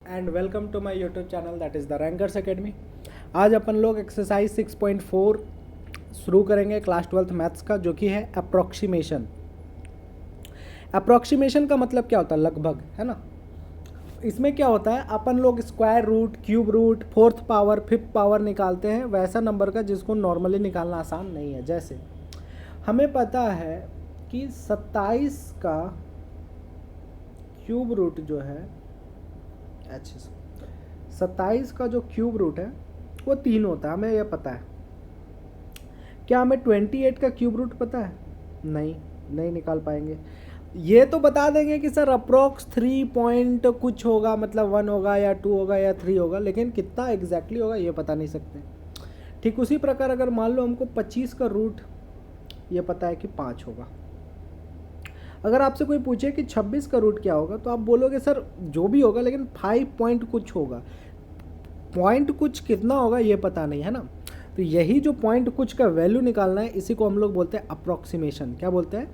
And welcome to my YouTube channel that is the rankers academy. आज अपन लोग exercise 6.4 शुरू करेंगे क्लास 12th मैथ्स का, जो कि है अप्रॉक्सीमेशन। अप्रॉक्सीमेशन का मतलब क्या होता है? लगभग, है ना। इसमें क्या होता है, अपन लोग square root, cube root, fourth power, fifth power निकालते हैं वैसा नंबर का जिसको नॉर्मली निकालना आसान नहीं है। जैसे हमें पता है कि 27 का क्यूब रूट जो है, अच्छा 27 का जो क्यूब रूट है वो 3 होता है, हमें यह पता है। क्या हमें 28 का क्यूब रूट पता है? नहीं निकाल पाएंगे। ये तो बता देंगे कि सर अप्रोक्स 3 पॉइंट कुछ होगा, मतलब 1 होगा या 2 होगा या 3 होगा, लेकिन कितना एग्जैक्टली होगा ये पता नहीं सकते। ठीक उसी प्रकार अगर मान लो हमको 25 का रूट ये पता है कि 5 होगा। अगर आपसे कोई पूछे कि 26 का रूट क्या होगा, तो आप बोलोगे सर जो भी होगा लेकिन 5 पॉइंट कुछ होगा। पॉइंट कुछ कितना होगा ये पता नहीं, है ना। तो यही जो पॉइंट कुछ का वैल्यू निकालना है, इसी को हम लोग बोलते हैं अप्रॉक्सीमेशन। क्या बोलते हैं?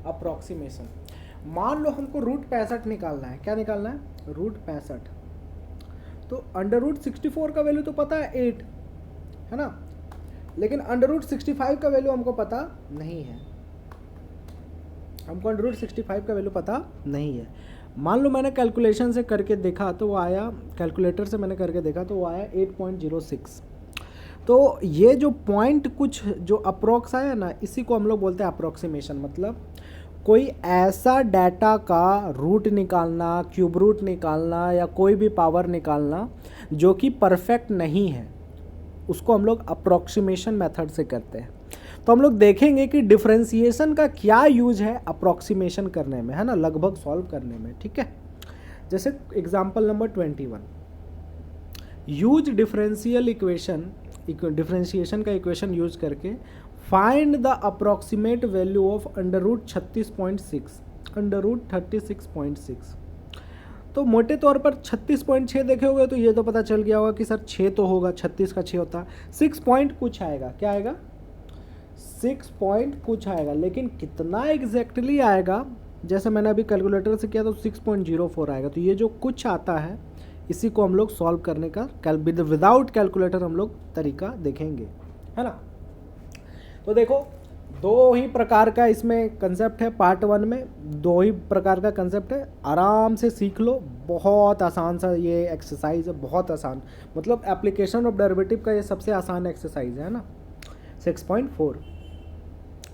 अप्रॉक्सीमेशन। मान लो हमको रूट 65 निकालना है। क्या निकालना है? रूट 65। तो अंडर रूट 64 का वैल्यू तो पता है 8, है ना, लेकिन अंडर रूट 65 का वैल्यू हमको पता नहीं है। हमको अंडर रूट 65 का वैल्यू पता नहीं है। मान लो मैंने कैलकुलेशन से करके देखा तो वो आया, कैलकुलेटर से मैंने करके देखा तो वो आया 8.06। तो ये जो पॉइंट कुछ जो अप्रोक्स आया ना, इसी को हम लोग बोलते हैं अप्रोक्सीमेशन। मतलब कोई ऐसा डाटा का रूट निकालना, क्यूब रूट निकालना या कोई भी पावर निकालना जो कि परफेक्ट नहीं है, उसको हम लोग अप्रोक्सीमेशन मेथड से करते हैं। तो हम लोग देखेंगे कि डिफरेंशिएशन का क्या यूज है अप्रोक्सीमेशन करने में, है ना, लगभग सॉल्व करने में। ठीक है, जैसे example number 21, use differential equation, differentiation का इक्वेशन यूज करके find the approximate value of under root 36.6, under root 36.6। तो मोटे तौर पर 36.6 देखे होगे तो ये तो पता चल गया होगा कि सर 6 तो होगा, 36 का 6 होता, 6 पॉइंट कुछ आएगा। क्या आएगा? 6 पॉइंट कुछ आएगा, लेकिन कितना एग्जैक्टली आएगा, जैसे मैंने अभी कैलकुलेटर से किया तो 6.04 आएगा। तो ये जो कुछ आता है इसी को हम लोग सॉल्व करने का विदाउट कैलकुलेटर हम लोग तरीका देखेंगे, है ना। तो देखो दो ही प्रकार का इसमें कंसेप्ट है। पार्ट 1 में दो ही प्रकार का कंसेप्ट है, आराम से सीख लो। बहुत आसान सा ये एक्सरसाइज है, बहुत आसान, मतलब एप्लीकेशन ऑफ डेरिवेटिव का ये सबसे आसान एक्सरसाइज है ना। 6.4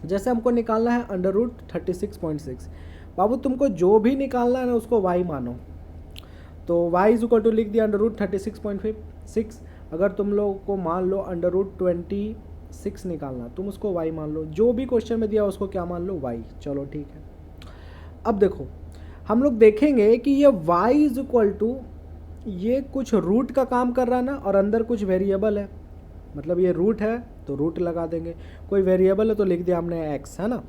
जैसे हमको निकालना है अंडर रूट 36.6। बाबू तुमको जो भी निकालना है ना उसको y मानो। तो y इज इक्वल टू लिख दिया अंडर रूट 36.6। अगर तुम लोग को मान लो अंडर रूट 26 निकालना, तुम उसको y मान लो। जो भी क्वेश्चन में दिया उसको क्या मान लो? y। चलो ठीक है। अब देखो हम लोग देखेंगे कि ये y इज इक्वल टू, ये कुछ रूट का काम कर रहा है ना, और अंदर कुछ वेरिएबल है, मतलब ये रूट है तो रूट लगा देंगे, कोई वेरिएबल है तो लिख दिया हमने x, है ना।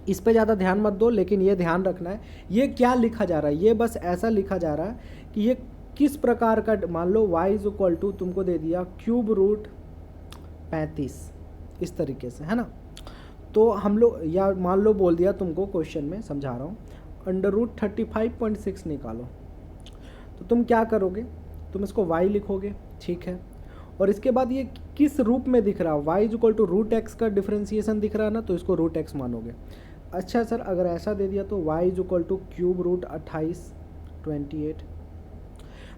इस पे ज़्यादा ध्यान मत दो, लेकिन ये ध्यान रखना है ये क्या लिखा जा रहा है। ये बस ऐसा लिखा जा रहा है कि ये किस प्रकार का, मान लो y इज इक्वल टू तुमको दे दिया क्यूब रूट 35, इस तरीके से, है ना। तो हम लोग, या मान लो बोल दिया तुमको, क्वेश्चन में समझा रहा हूँ, अंडर रूट 35.6 निकालो। तो तुम क्या करोगे? तुम इसको y लिखोगे, ठीक है, और इसके बाद ये किस रूप में दिख रहा है? y is equal to root x का डिफरेंशिएशन दिख रहा है ना, तो इसको रूट एक्स मानोगे। अच्छा सर अगर ऐसा दे दिया तो y is equal to cube root 28,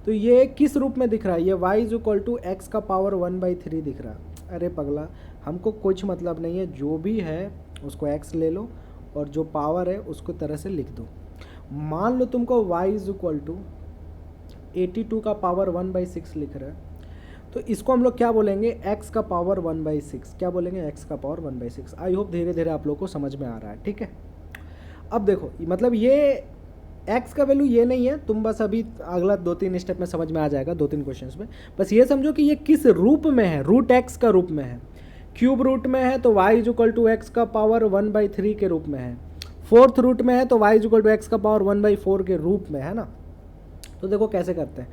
तो ये किस रूप में दिख रहा है? ये y is equal to x का पावर 1/3 दिख रहा है। अरे पगला, हमको कुछ मतलब नहीं है, जो भी है उसको x ले लो और जो पावर है उसको तरह से लिख दो। मान लो तुमको y इज इक्वल टू 82 का पावर 1/6 लिख रहा है, तो इसको हम लोग क्या बोलेंगे? x का पावर 1/6। क्या बोलेंगे? x का पावर 1/6। आई होप धीरे धीरे आप लोग को समझ में आ रहा है, ठीक है। अब देखो मतलब ये x का वैल्यू ये नहीं है, तुम बस अभी अगला 2-3 स्टेप में समझ में आ जाएगा, 2-3 क्वेश्चंस में। बस ये समझो कि ये किस रूप में है, रूट x का रूप में है। क्यूब रूट में है तो y is equal to x का पावर 1/3 के रूप में है। फोर्थ रूट में है तो y is equal to x का पावर 1/4 के रूप में, है ना। तो देखो कैसे करते हैं,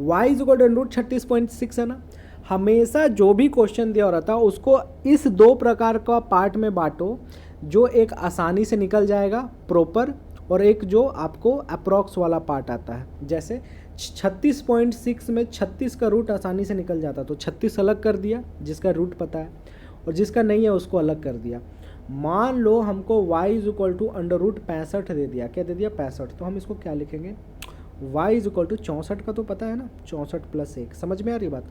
y is equal to root 36.6 है ना। हमेशा जो भी क्वेश्चन दिया रहता है उसको इस दो प्रकार का पार्ट में बांटो, जो एक आसानी से निकल जाएगा प्रॉपर, और एक जो आपको अप्रॉक्स वाला पार्ट आता है। जैसे 36.6 में 36 का रूट आसानी से निकल जाता, तो 36 अलग कर दिया जिसका रूट पता है, और जिसका नहीं है उसको अलग कर दिया। मान लो हमको y is equal to under root 65 दे दिया, क्या दे दिया 65, तो हम इसको क्या लिखेंगे, y इज इक्वल टू 64 का तो पता है ना, 64 + 1, समझ में आ रही बात।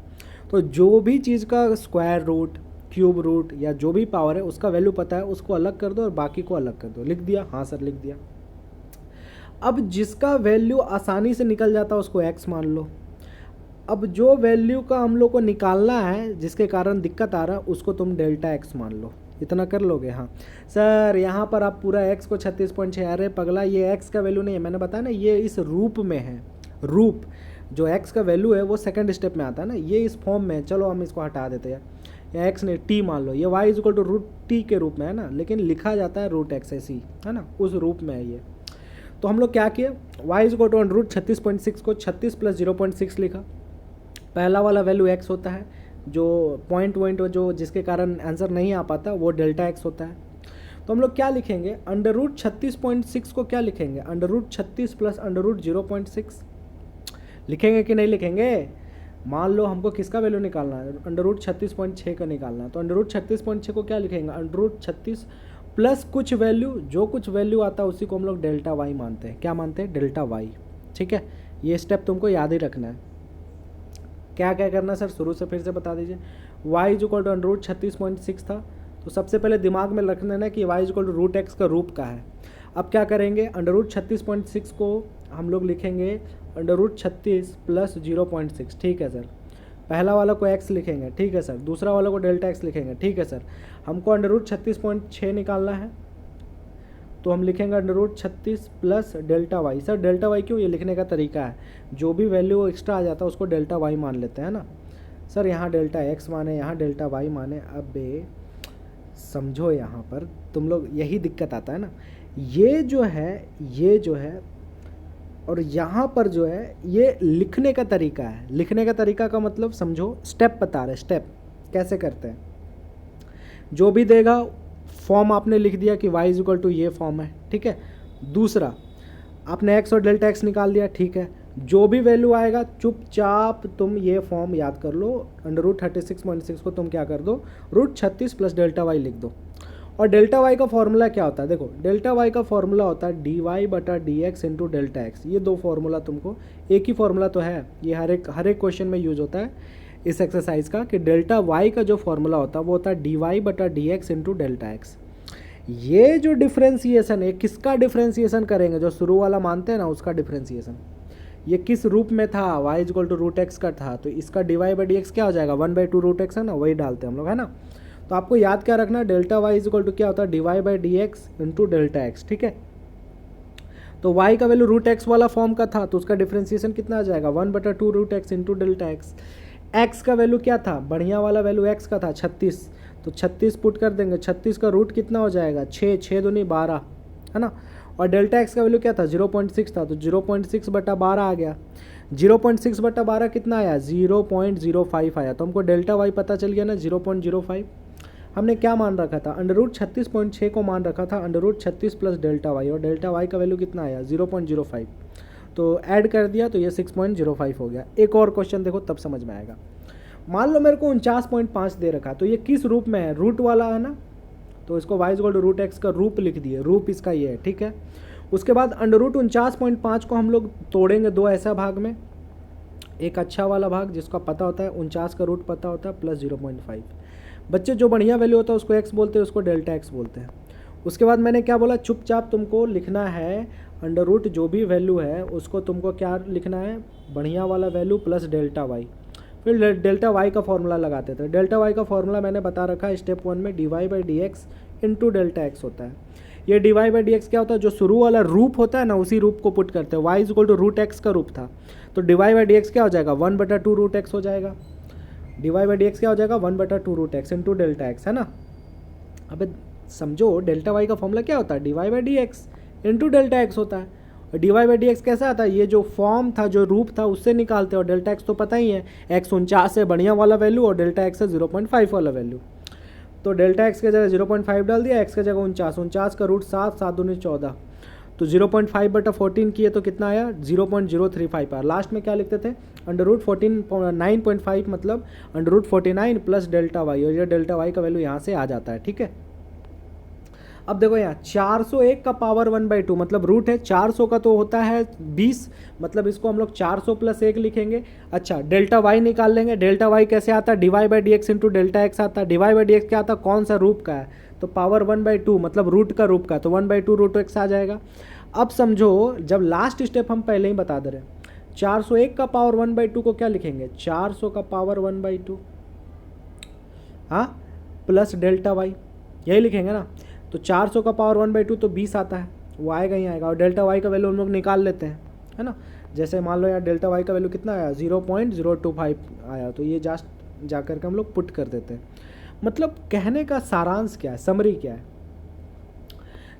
तो जो भी चीज़ का स्क्वायर रूट, क्यूब रूट या जो भी पावर है उसका वैल्यू पता है, उसको अलग कर दो और बाकी को अलग कर दो। लिख दिया, हाँ सर लिख दिया। अब जिसका वैल्यू आसानी से निकल जाता है उसको x मान लो। अब जो वैल्यू का हम लोग को निकालना है जिसके कारण दिक्कत आ रहा है उसको तुम डेल्टा x मान लो। इतना कर लोगे? हाँ सर, यहाँ पर आप पूरा x को 36.6, अरे पगला ये x का वैल्यू नहीं है, मैंने बताया ना ये इस रूप में है। रूप जो x का वैल्यू है वो सेकंड स्टेप में आता है ना, ये इस फॉर्म में है। चलो हम इसको हटा देते हैं, या x ने t मान लो, ये y is equal to root t के रूप में है ना, लेकिन लिखा जाता है रूट x ऐसी, है ना, उस रूप में है ये। तो हम लोग क्या किए, y is equal to under root 36.6 को 36 + 0.6 लिखा। पहला वाला वैल्यू x होता है, जो पॉइंट जो जिसके कारण आंसर नहीं आ पाता वो डेल्टा x होता है। तो हम लोग क्या लिखेंगे, अंडर रूट 36.6 को क्या लिखेंगे, अंडर रूट 36 + अंडर रूट 0.6 लिखेंगे कि नहीं लिखेंगे। मान लो हमको किसका वैल्यू निकालना है, अंडर रूट 36.6 का निकालना है, तो अंडर रूट 36.6 को क्या लिखेंगे, अंडर रूट 36 प्लस कुछ वैल्यू, जो कुछ वैल्यू आता है उसी को हम लोग डेल्टा वाई मानते हैं। क्या मानते हैं, डेल्टा वाई। ठीक है, ये स्टेप तुमको याद ही रखना है। क्या क्या करना है सर, शुरू से फिर से बता दीजिए। y is equal to under root 36.6 था, तो सबसे पहले दिमाग में रखना है कि y is equal to root x का रूप का है। अब क्या करेंगे, अंडर रूट 36.6 को हम लोग लिखेंगे अंडर रूट 36 + 0.6। ठीक है सर, पहला वाला को x लिखेंगे, ठीक है सर, दूसरा वाला को डेल्टा x लिखेंगे, ठीक है सर। हमको अंडर रूट 36.6 निकालना है, तो हम लिखेंगे under root 36 plus delta y. Sir delta y क्यों, ये लिखने का तरीका है, जो भी वैल्यू एक्स्ट्रा आ जाता है उसको डेल्टा वाई मान लेते हैं ना। सर यहाँ डेल्टा एक्स माने, यहाँ डेल्टा वाई माने। अब समझो यहाँ पर तुम लोग, यही दिक्कत आता है ना, ये जो है और यहाँ पर जो है ये लिखने का तरीका है। लिखने का तरीका का मतलब समझो, स्टेप बता रहे, स्टेप कैसे करते हैं। जो भी देगा फॉर्म आपने लिख दिया कि y इज इक्वल टू ये फॉर्म है, ठीक है। दूसरा आपने x और डेल्टा x निकाल दिया, ठीक है। जो भी वैल्यू आएगा चुपचाप तुम ये फॉर्म याद कर लो, अंडर रूट 36.6 को तुम क्या कर दो, रूट 36 प्लस डेल्टा वाई लिख दो। और डेल्टा वाई का फॉर्मूला क्या होता है, देखो डेल्टा वाई का फॉर्मूला होता है dy/dx इंटू डेल्टा एक्स। ये दो फॉर्मूला तुमको, एक ही फॉर्मूला तो है, ये हर एक क्वेश्चन में यूज होता है इस एक्सरसाइज का, कि डेल्टा वाई का जो फॉर्मूला होता है वो होता है dy/dx इंटू डेल्टा एक्स। ये जो डिफ्रेंसिएशन है, किसका डिफ्रेंसिएशन करेंगे, जो शुरू वाला मानते हैं ना उसका डिफ्रेंसिएशन। ये किस रूप में था, y is equal to root x का था, तो इसका dy/dx क्या हो जाएगा, 1/2 रूट एक्स है ना, वही डालते हैं हम लोग, है ना। तो आपको याद क्या रखना, delta y is equal to क्या होता है, dy/dx इंटू डेल्टा एक्स, ठीक है। तो y का वैल्यू रूट एक्स वाला फॉर्म का था, तो उसका डिफ्रेंसिएशन कितना आ जाएगा, 1/2 root x into delta x. x का वैल्यू क्या था, बढ़िया वाला वैल्यू x का था 36, तो 36 पुट कर देंगे, 36 का रूट कितना हो जाएगा, 6 दूनी 12, है ना। और डेल्टा x का वैल्यू क्या था, 0.6 था, तो 0.6/12 आ गया। 0.6/12 कितना आया, 0.05 आया। तो हमको डेल्टा y पता चल गया ना, 0.05। हमने क्या मान रखा था, अंडर रूट 36.6 को मान रखा था under root 36 plus delta y, और डेल्टा वाई का वैल्यू कितना आया, 0.05। तो ऐड कर दिया तो ये 6.05 हो गया। एक और क्वेश्चन देखो तब समझ में आएगा। मान लो मेरे को 49.5 दे रखा, तो ये किस रूप में है, रूट वाला है ना, तो इसको y equal to root x का रूप लिख दिए, रूप इसका ये है, ठीक है। उसके बाद अंडर रूट 49.5 को हम लोग तोड़ेंगे दो ऐसा भाग में, एक अच्छा वाला भाग जिसका पता होता है 49 का रूट पता होता है प्लस 0.5। बच्चे जो बढ़िया वैल्यू होता है उसको x बोलते हैं, उसको डेल्टा x बोलते हैं। उसके बाद मैंने क्या बोला, चुपचाप तुमको लिखना है अंडर रूट जो भी वैल्यू है उसको तुमको क्या लिखना है, बढ़िया वाला वैल्यू प्लस डेल्टा वाई। फिर डेल्टा वाई का फॉर्मूला लगाते थे। डेल्टा वाई का फॉर्मूला मैंने बता रखा है स्टेप 1 में, dy/dx इंटू डेल्टा एक्स होता है। ये dy/dx क्या होता है, जो शुरू वाला रूप होता है ना उसी रूप को पुट करते हैं। y is equal to root x का रूप था, तो dy/dx क्या हो जाएगा, 1/2 रूट एक्स हो जाएगा। dy/dx क्या हो जाएगा, 1/2 root x into delta x, है ना। अब समझो डेल्टा वाई का फॉर्मूला क्या होता है, dy/dx इंटू डेल्टा एक्स होता है। और dy/dx कैसा आता है, ये जो फॉर्म था, जो रूप था उससे निकालते हैं। और डेल्टा एक्स तो पता ही है, x 49 है बढ़िया वाला वैल्यू, और डेल्टा एक्स है 0.5 वाला वैल्यू। तो डेल्टा एक्स की जगह 0.5 डाल दिया, x की जगह 49 का रूट 7 7 दूनी 14, तो 0.5/14 किए तो कितना आया 0.035 आया। लास्ट में क्या लिखते थे √9.5 मतलब √49 प्लस डेल्टा वाई, और ये डेल्टा वाई का वैल्यू यहाँ से आ जाता है। ठीक है, अब देखो यहाँ 401 का पावर 1/2 मतलब रूट है 400 का तो होता है 20, मतलब इसको हम लोग 400 + 1 लिखेंगे। अच्छा, डेल्टा वाई निकाल लेंगे। डेल्टा वाई कैसे आता है, dy/dx इंटू डेल्टा एक्स आता है। dy/dx क्या आता है, कौन सा रूप का है, तो पावर 1/2 मतलब रूट का रूप का, तो 1/2 √x आ जाएगा। अब समझो जब लास्ट स्टेप हम पहले ही बता दे रहे हैं, 401 का पावर 1/2 को क्या लिखेंगे, 400 का पावर 1/2 हाँ प्लस डेल्टा वाई, यही लिखेंगे ना। तो 400 का पावर 1/2 तो 20 आता है, वो आएगा ही आएगा। और डेल्टा वाई का वैल्यू हम लोग निकाल लेते हैं, है ना। जैसे मान लो यार डेल्टा वाई का वैल्यू कितना आया 0.025 आया, तो ये जस्ट जा करके हम लोग पुट कर देते हैं। मतलब कहने का सारांश क्या है, समरी क्या है,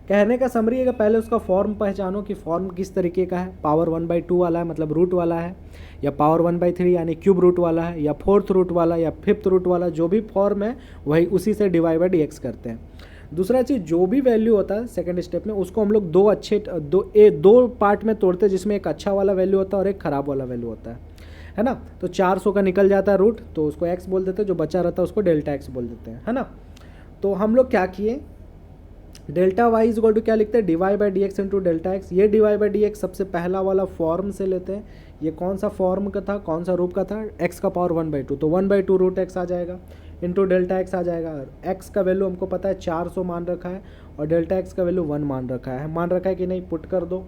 कहने का समरी है कि पहले उसका फॉर्म पहचानो कि फॉर्म किस तरीके का है। पावर 1/2 वाला है मतलब रूट वाला है, या पावर 1/3 यानी क्यूब रूट वाला है, या फोर्थ रूट वाला, या फिफ्थ रूट वाला, जो भी फॉर्म है वही उसी से dy/dx करते हैं। दूसरा चीज़, जो भी वैल्यू होता है सेकंड स्टेप में उसको हम लोग दो पार्ट में तोड़ते हैं, जिसमें एक अच्छा वाला वैल्यू होता है और एक ख़राब वाला वैल्यू होता है ना। तो 400 का निकल जाता है रूट, तो उसको x बोल देते हैं, जो बचा रहता है उसको डेल्टा x बोल देते हैं, है ना। तो हम लोग क्या किए, delta y is equal to क्या लिखते हैं, dy/dx इंटू डेल्टा एक्स। ये dy/dx सबसे पहला वाला फॉर्म से लेते हैं। ये कौन सा फॉर्म का था, कौन सा रूप का था, x का पावर 1/2, तो 1/2 √x आ जाएगा इंटू डेल्टा एक्स आ जाएगा। x का वैल्यू हमको पता है 400 मान रखा है, और डेल्टा एक्स का वैल्यू 1 मान रखा है कि नहीं, पुट कर दो।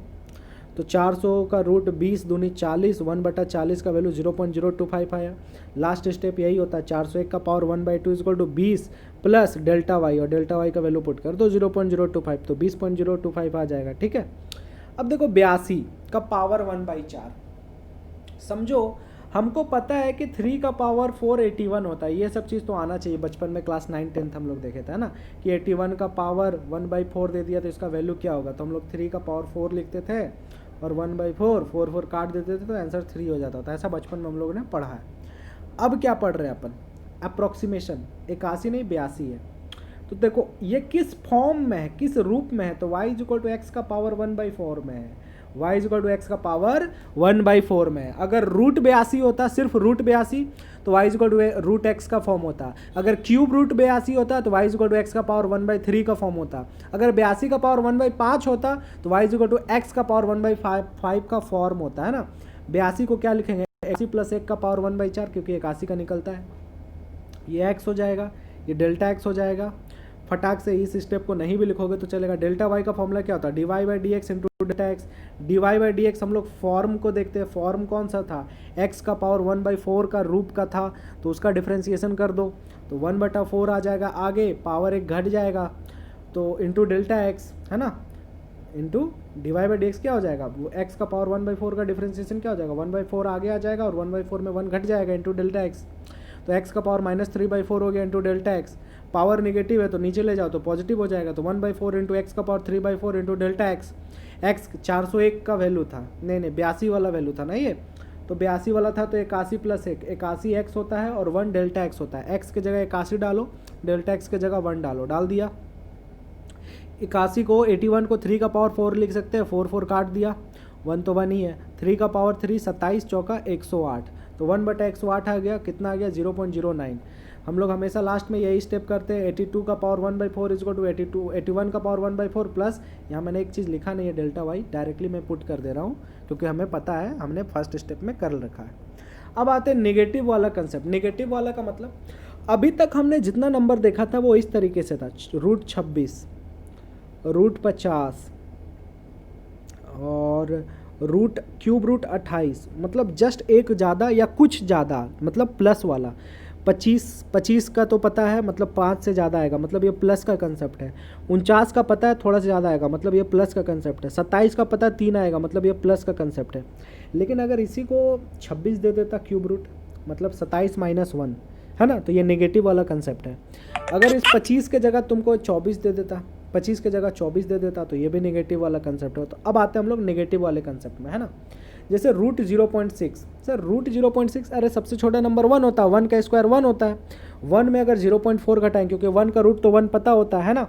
तो 400 का रूट 20 दूनी 40, 1/40 का वैल्यू 0.025 आया। लास्ट स्टेप यही होता है, 401 का power 1/2 is equal to 20 plus delta y, और डेल्टा वाई का वैल्यू पुट कर दो 0.025, तो 20.025 आ जाएगा। ठीक है, अब देखो 82 का पावर 1/4, समझो हमको पता है कि 3 का पावर 481 होता है। ये सब चीज़ तो आना चाहिए, बचपन में क्लास 9-10 हम लोग देखे थे ना, कि 81 का पावर 1/4 दे दिया तो इसका वैल्यू क्या होगा, तो हम लोग 3 का पावर 4 लिखते थे और 1/4 4 काट देते थे तो आंसर 3 हो जाता था। ऐसा बचपन में हम लोगों ने पढ़ा है। अब क्या पढ़ रहे हैं अपन, अप्रोक्सीमेशन, 81 नहीं 82 है। तो देखो ये किस फॉर्म में है, किस रूप में है, तो y = x का पावर 1/4 में है, y = x का पावर 1/4 में है। अगर रूट 82 होता, सिर्फ रूट 82, तो y = √x का फॉर्म होता। अगर क्यूब रूट 82 होता तो y = x का पावर 1/3 का फॉर्म होता। अगर 82 का पावर 1/5 होता तो y = x का पावर 1/5 का फॉर्म होता है ना। 82 को क्या लिखेंगे, 81 + 1 का पावर 1/4, क्योंकि 81 का निकलता है, ये x हो जाएगा, ये डेल्टा x हो जाएगा। फटाक से इस स्टेप को नहीं भी लिखोगे तो चलेगा। डेल्टा वाई का फॉर्मूला क्या होता है, dy/dx into delta x. dy/dx हम लोग फॉर्म को देखते हैं, फॉर्म कौन सा था, x का पावर 1/4 का रूप का था, तो उसका डिफ्रेंसिएशन कर दो तो 1/4 आ जाएगा। आगे पावर 1 घट जाएगा तो इंटू डेल्टा एक्स, है ना, इंटू dy/dx क्या हो जाएगा, वो x का पावर 1/4 का डिफ्रेंसिएशन क्या हो जाएगा, 1/4 आगे आ जाएगा और 1/4 में 1 घट जाएगा इंटू डेल्टा एक्स। तो x का पावर -3/4 हो गया into delta x. Power negative है तो नीचे ले जाओ तो पॉजिटिव हो जाएगा, तो 1/4 इंटू एक्स का power 3/4 into delta x. X 401 का वैल्यू था, नहीं 82 वाला वैल्यू था ना ये, तो 82 वाला था तो 81 + 1 81 एक्स होता है और 1 डेल्टा एक्स होता है। एक्स की जगह 81 डालो, डेल्टा एक्स की जगह 1 डालो, डाल दिया। 81 को 81 को 3 का पावर 4 लिख सकते हैं, 4 काट दिया, 1 तो 1 ही है। 3 का पावर 3 27 चौका 108, तो 1/108 आ गया, कितना आ गया 0.09। हम लोग हमेशा लास्ट में यही स्टेप करते हैं। 82 का पावर 1/4 इज इक्वल टू 81 का पावर 1/4 प्लस, यहाँ मैंने एक चीज़ लिखा नहीं है डेल्टा वाई, डायरेक्टली मैं पुट कर दे रहा हूँ क्योंकि हमें पता है, हमने फर्स्ट स्टेप में कर रखा है। अब आते हैं नेगेटिव वाला कंसेप्ट। नेगेटिव वाला का मतलब, अभी तक हमने जितना नंबर देखा था वो इस तरीके से था, √26, √50 और क्यूब रूट 28, मतलब जस्ट एक ज़्यादा या कुछ ज़्यादा, मतलब प्लस वाला। 25 का तो पता है, मतलब 5 से ज़्यादा आएगा, मतलब ये प्लस का कंसेप्ट है। 49 का पता है थोड़ा सा ज़्यादा आएगा, मतलब ये प्लस का कंसेप्ट है। 27 का पता है 3 आएगा, मतलब ये प्लस का कंसेप्ट है। लेकिन अगर इसी को 26 दे देता क्यूब रूट, मतलब 27 - 1, है ना, तो ये नेगेटिव वाला कंसेप्ट है। अगर इस 25 के जगह तुमको 24 दे देता, 25 के जगह 24 दे देता, तो ये भी नेगेटिव वाला कंसेप्ट है। तो अब आते हैं हम लोग नेगेटिव वाले कंसेप्ट में, है ना। जैसे √0.6, सर √0.6, अरे सबसे छोटा नंबर 1 होता है, 1 का स्क्वायर 1 होता है। 1 में अगर 0.4 घटाएं, क्योंकि 1 का रूट तो 1 पता होता है ना,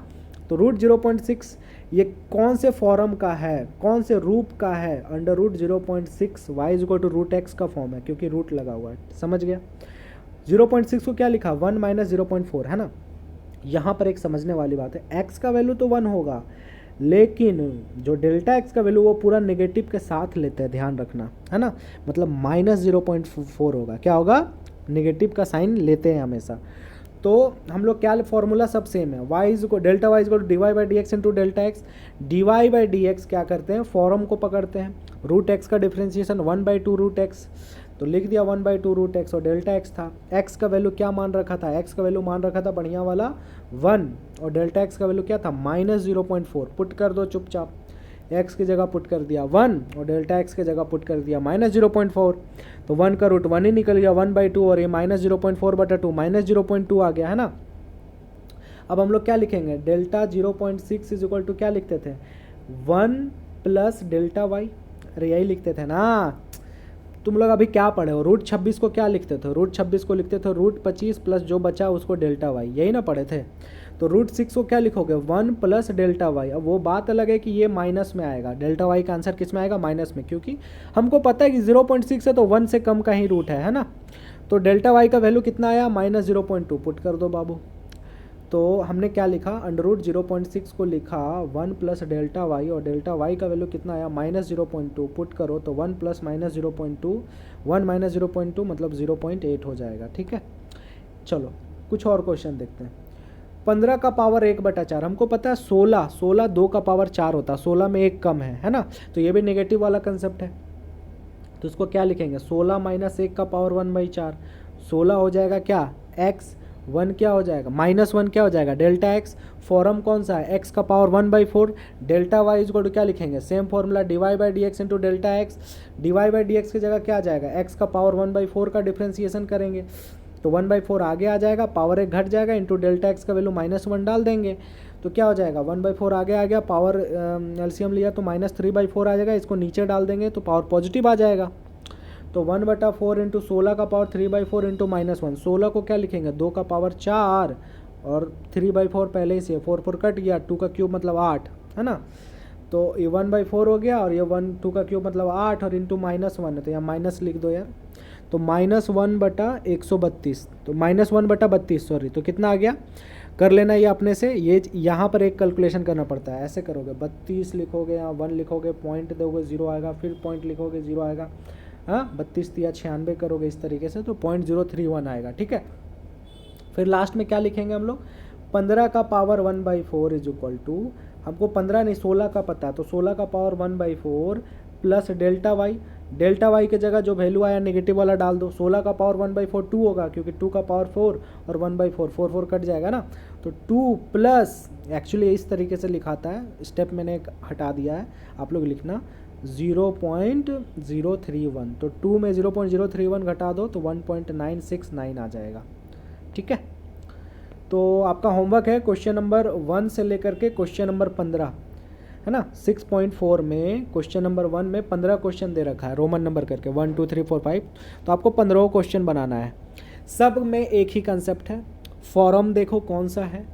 तो √0.6 ये कौन से फॉर्म का है, कौन से रूप का है, under root 0.6 y is equal to root x का फॉर्म है, क्योंकि रूट लगा हुआ है, समझ गया। 0.6 को क्या लिखा, 1 माइनस 0.4, है ना। यहाँ पर एक समझने वाली बात है, एक्स का वैल्यू तो 1 होगा, लेकिन जो डेल्टा एक्स का वैल्यू वो पूरा नेगेटिव के साथ लेते हैं, ध्यान रखना, है ना। मतलब माइनस 0.4 होगा, क्या होगा, नेगेटिव का साइन लेते हैं हमेशा। तो हम लोग क्या, फॉर्मूला सब सेम है, वाई इज को डेल्टा वाई इज को d y by d x into delta x. D y by d x क्या करते हैं, फॉर्म को पकड़ते हैं, रूट एक्स का डिफ्रेंशिएशन 1/2 रूट एक्स, तो लिख दिया 1/2 रूट एक्स, और डेल्टा एक्स था, एक्स का वैल्यू क्या मान रखा था, एक्स का वैल्यू मान रखा था बढ़िया वाला 1, और डेल्टा एक्स का वैल्यू क्या था, माइनस 0.4, पुट कर दो चुपचाप, एक्स की जगह पुट कर दिया 1 और डेल्टा एक्स की जगह पुट कर दिया माइनस 0.4, तो 1 का रूट 1 ही निकल गया, 1/2, और ये माइनस 0.4/2 माइनस 0.2 आ गया, है ना। अब हम लोग क्या लिखेंगे, डेल्टा 0.6 इज इक्वल टू क्या लिखते थे, 1 प्लस डेल्टा वाई, अरे यही लिखते थे ना। तुम लोग अभी क्या पढ़े हो, रूट 26 को क्या लिखते थे, रूट 26 को लिखते थे रूट 25 प्लस जो बचा उसको डेल्टा वाई, यही ना पढ़े थे। तो रूट 6 को क्या लिखोगे, 1 प्लस डेल्टा वाई। अब वो बात अलग है कि ये माइनस में आएगा, डेल्टा वाई का आंसर किस में आएगा, माइनस में, क्योंकि हमको पता है कि 0.6 है तो 1 से कम का ही रूट है ना। तो डेल्टा वाई का वैल्यू कितना आया, माइनस 0.2, पुट कर दो बाबू। तो हमने क्या लिखा, अंडर रूट 0.6 को लिखा 1 प्लस डेल्टा वाई, और डेल्टा वाई का वैल्यू कितना आया, माइनस 0.2, पुट करो तो 1 प्लस माइनस 0.2, 1 माइनस 0.2 मतलब 0.8 हो जाएगा, ठीक है। चलो कुछ और क्वेश्चन देखते हैं। 15 का पावर 1/4, हमको पता है 16 2 का पावर 4 होता है, 16 में 1 कम है ना, तो ये भी नेगेटिव वाला कंसेप्ट है। तो इसको क्या लिखेंगे, 16 माइनस 1 का पावर 1/4, 16 हो जाएगा क्या, एक्स, 1 क्या हो जाएगा, -1 क्या हो जाएगा, डेल्टा एक्स। फॉर्म कौन सा है, एक्स का पावर 1/4, डेल्टा वाई इज क्या लिखेंगे, same formula, d y by d x into delta x. D y by d x की जगह क्या आ जाएगा, एक्स का पावर 1/4 का डिफ्रेंसिएशन करेंगे, तो 1/4 आगे आ जाएगा, पावर 1 घट जाएगा, इंटू डेल्टा एक्स का वैल्यू -1 डाल देंगे, तो क्या हो जाएगा, 1/4 आगे आ गया, पावर एलसीएम लिया तो -3/4 आ जाएगा, इसको नीचे डाल देंगे तो पावर पॉजिटिव आ जाएगा। तो 1/4 इंटू 16 का पावर 3/4 इंटू -1, 16 को क्या लिखेंगे, 2 का पावर 4, और 3/4 पहले ही से 4 कट गया, 2 का क्यूब मतलब 8, है ना। तो ये 1/4 हो गया, और ये 2 का क्यूब मतलब 8, और इंटू -1 है तो यहाँ माइनस लिख दो यार, तो -1/132, तो -1/32 सॉरी, तो कितना आ गया, कर लेना ये अपने से, ये यहाँ पर एक कैलकुलेशन करना पड़ता है, ऐसे करोगे, 32 लिखोगे, यहाँ 1 लिखोगे, पॉइंट दोगे 0 आएगा, फिर पॉइंट लिखोगे 0 आएगा, हाँ 32 या 96 करोगे इस तरीके से, तो 0.031 आएगा, ठीक है। फिर लास्ट में क्या लिखेंगे हम लोग, 15 का पावर 1/4 इज इक्वल टू, हमको 15 नहीं 16 का पता है, तो 16 का power 1/4 plus delta y, delta y के जगह जो वैल्यू आया नेगेटिव वाला डाल दो, 16 का पावर 1/4 2 होगा, क्योंकि 2 का पावर 4 और 1/4 4 कट जाएगा ना, तो 2 प्लस, एक्चुअली इस तरीके से लिखाता है, स्टेप मैंने एक हटा दिया है, आप लोग लिखना 0.031, तो 2 में 0.031 घटा दो तो 1.969 आ जाएगा, ठीक है। तो आपका होमवर्क है क्वेश्चन नंबर 1 से लेकर के क्वेश्चन नंबर 15, है ना। 6.4 में क्वेश्चन नंबर 1 में 15 क्वेश्चन दे रखा है, रोमन नंबर करके 1 2 3 4 5, तो आपको 15 क्वेश्चन बनाना है। सब में एक ही कंसेप्ट है, फॉर्म देखो कौन सा है,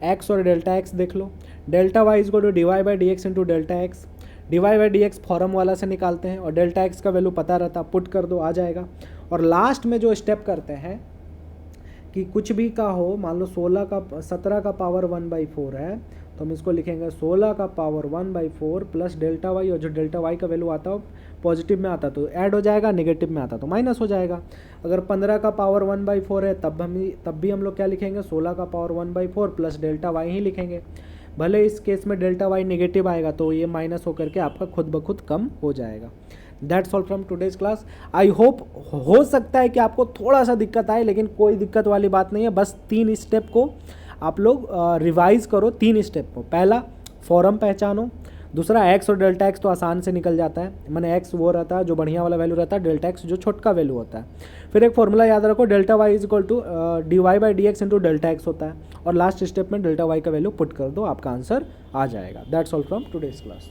एक्स और डेल्टा एक्स देख लो, delta y is to d y by d x into delta x, d y by d x form वाला से निकालते हैं, और डेल्टा एक्स का वैल्यू पता रहता, पुट कर दो आ जाएगा। और लास्ट में जो स्टेप करते हैं कि कुछ भी का हो, मान लो 17 का पावर 1/4 है, तो हम इसको लिखेंगे 16 का पावर 1/4 प्लस डेल्टा वाई, और जो डेल्टा वाई का वैल्यू आता हो पॉजिटिव में आता तो ऐड हो जाएगा, नेगेटिव में आता तो माइनस हो जाएगा। अगर 15 का पावर 1/4 है तब भी हम लोग क्या लिखेंगे, 16 का power 1/4 plus delta why he लिखेंगे, भले इस केस में डेल्टा वाई नेगेटिव आएगा तो ये माइनस होकर के आपका खुद ब खुद कम हो जाएगा। That's all from today's class. I hope, हो सकता है कि आपको थोड़ा सा दिक्कत आए, लेकिन कोई दिक्कत वाली बात नहीं है, बस 3 स्टेप को आप लोग रिवाइज करो, 3 स्टेप को। पहला फॉर्म पहचानो, दूसरा एक्स और डेल्टा एक्स तो आसान से निकल जाता है, मैंने एक्स वो रहता है जो बढ़िया वाला वैल्यू रहता है, डेल्टा एक्स जो छोटका वैल्यू होता है। फिर एक फॉर्मूला याद रखो, delta y is equal to d y by d x into delta x होता है, और लास्ट स्टेप में डेल्टा वाई का वैल्यू पुट कर दो, आपका आंसर आ जाएगा। That's all from today's class.